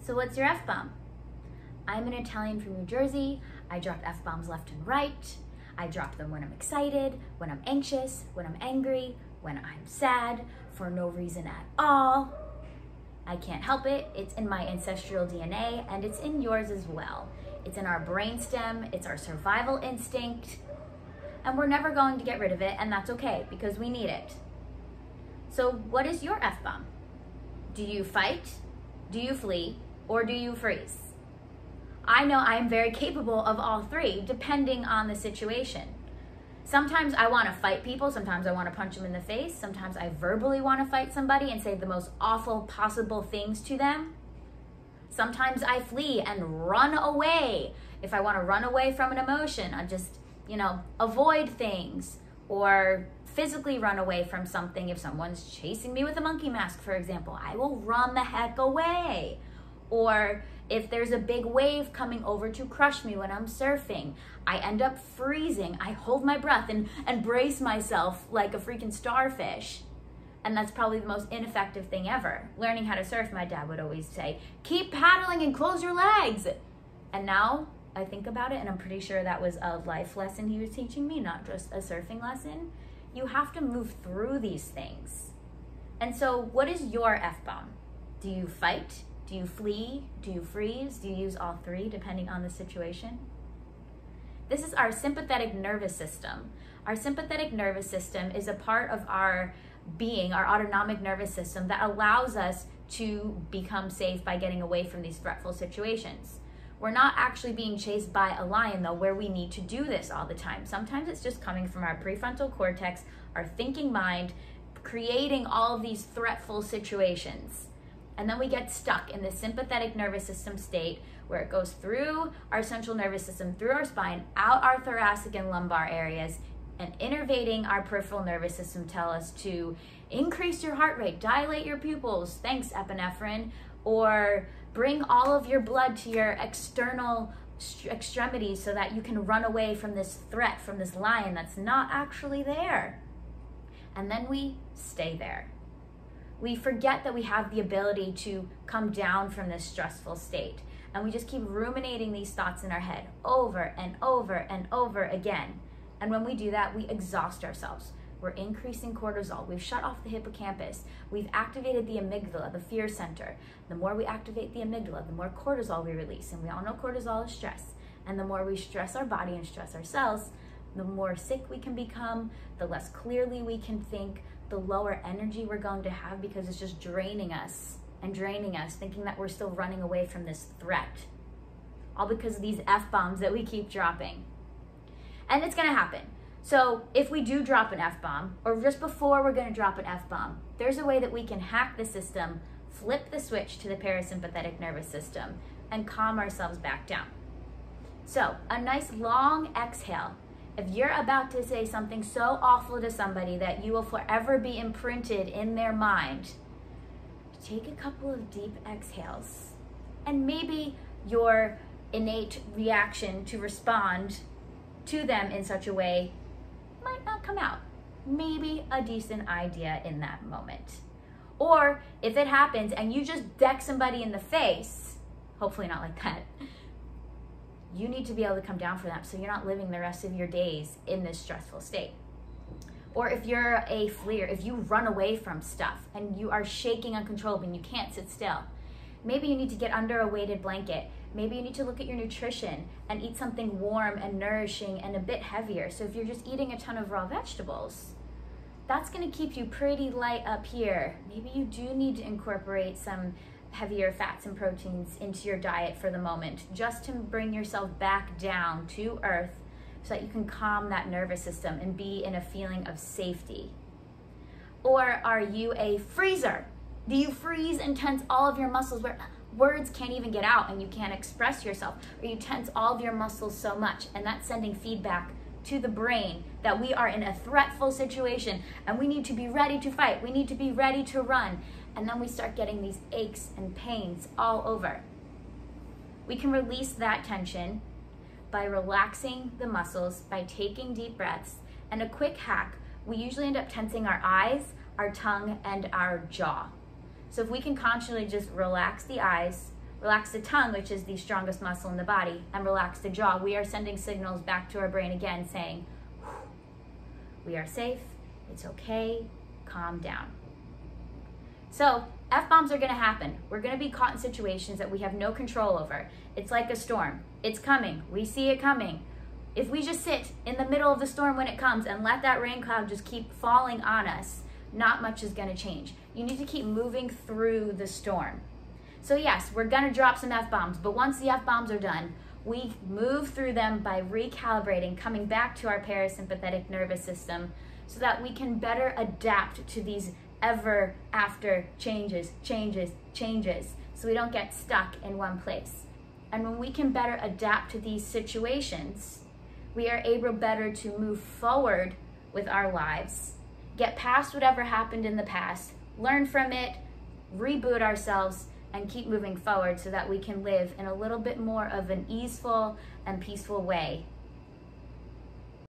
So what's your F-bomb? I'm an Italian from New Jersey. I drop F-bombs left and right. I drop them when I'm excited, when I'm anxious, when I'm angry, when I'm sad, for no reason at all. I can't help it. It's in my ancestral DNA, and it's in yours as well. It's in our brainstem, it's our survival instinct, and we're never going to get rid of it, and that's okay, because we need it. So what is your F-bomb? Do you fight? Do you flee? Or do you freeze? I know I am very capable of all three, depending on the situation. Sometimes I want to fight people, sometimes I want to punch them in the face, sometimes I verbally want to fight somebody and say the most awful possible things to them. Sometimes I flee and run away. If I want to run away from an emotion, I just, avoid things, or physically run away from something. If someone's chasing me with a monkey mask, for example, I will run the heck away. Or if there's a big wave coming over to crush me when I'm surfing, I end up freezing. I hold my breath and brace myself like a freaking starfish. And that's probably the most ineffective thing ever. Learning how to surf, my dad would always say, keep paddling and close your legs. And now I think about it, and I'm pretty sure that was a life lesson he was teaching me, not just a surfing lesson. You have to move through these things. And so what is your F-bomb? Do you fight? Do you flee? Do you freeze? Do you use all three, depending on the situation? This is our sympathetic nervous system. Our sympathetic nervous system is a part of our being, our autonomic nervous system, that allows us to become safe by getting away from these threatful situations. We're not actually being chased by a lion, though, where we need to do this all the time. Sometimes it's just coming from our prefrontal cortex, our thinking mind, creating all of these threatful situations. And then we get stuck in the sympathetic nervous system state, where it goes through our central nervous system, through our spine, out our thoracic and lumbar areas, and innervating our peripheral nervous system tell us to increase your heart rate, dilate your pupils, thanks epinephrine, or bring all of your blood to your external extremities so that you can run away from this threat, from this lion that's not actually there. And then we stay there. We forget that we have the ability to come down from this stressful state. And we just keep ruminating these thoughts in our head over and over and over again. And when we do that, we exhaust ourselves. We're increasing cortisol. We've shut off the hippocampus. We've activated the amygdala, the fear center. The more we activate the amygdala, the more cortisol we release. And we all know cortisol is stress. And the more we stress our body and stress ourselves, the more sick we can become, the less clearly we can think, the lower energy we're going to have, because it's just draining us, thinking that we're still running away from this threat. All because of these F-bombs that we keep dropping. And it's gonna happen. So if we do drop an F-bomb, or just before we're gonna drop an F-bomb, there's a way that we can hack the system, flip the switch to the parasympathetic nervous system, and calm ourselves back down. So a nice long exhale. If you're about to say something so awful to somebody that you will forever be imprinted in their mind, take a couple of deep exhales. And maybe your innate reaction to respond to them in such a way might not come out. Maybe a decent idea in that moment. Or if it happens and you just deck somebody in the face, hopefully not like that, you need to be able to come down from that so you're not living the rest of your days in this stressful state. Or if you're a fleer, if you run away from stuff and you are shaking uncontrollably and you can't sit still, maybe you need to get under a weighted blanket. Maybe you need to look at your nutrition and eat something warm and nourishing and a bit heavier. So if you're just eating a ton of raw vegetables, that's gonna keep you pretty light up here. Maybe you do need to incorporate some heavier fats and proteins into your diet for the moment, just to bring yourself back down to earth so that you can calm that nervous system and be in a feeling of safety. Or are you a freezer? Do you freeze and tense all of your muscles where words can't even get out and you can't express yourself? Or you tense all of your muscles so much, and that's sending feedback to the brain that we are in a threatful situation and we need to be ready to fight, we need to be ready to run. And then we start getting these aches and pains all over. We can release that tension by relaxing the muscles, by taking deep breaths. And a quick hack, we usually end up tensing our eyes, our tongue, and our jaw. So if we can consciously just relax the eyes, relax the tongue, which is the strongest muscle in the body, and relax the jaw, we are sending signals back to our brain again saying, we are safe, it's okay, calm down. So F-bombs are gonna happen. We're gonna be caught in situations that we have no control over. It's like a storm. It's coming, we see it coming. If we just sit in the middle of the storm when it comes and let that rain cloud just keep falling on us, not much is gonna change. You need to keep moving through the storm. So yes, we're gonna drop some F-bombs, but once the F-bombs are done, we move through them by recalibrating, coming back to our parasympathetic nervous system so that we can better adapt to these ever after changes, so we don't get stuck in one place. And when we can better adapt to these situations, we are able better to move forward with our lives, get past whatever happened in the past, learn from it, reboot ourselves, and keep moving forward so that we can live in a little bit more of an easeful and peaceful way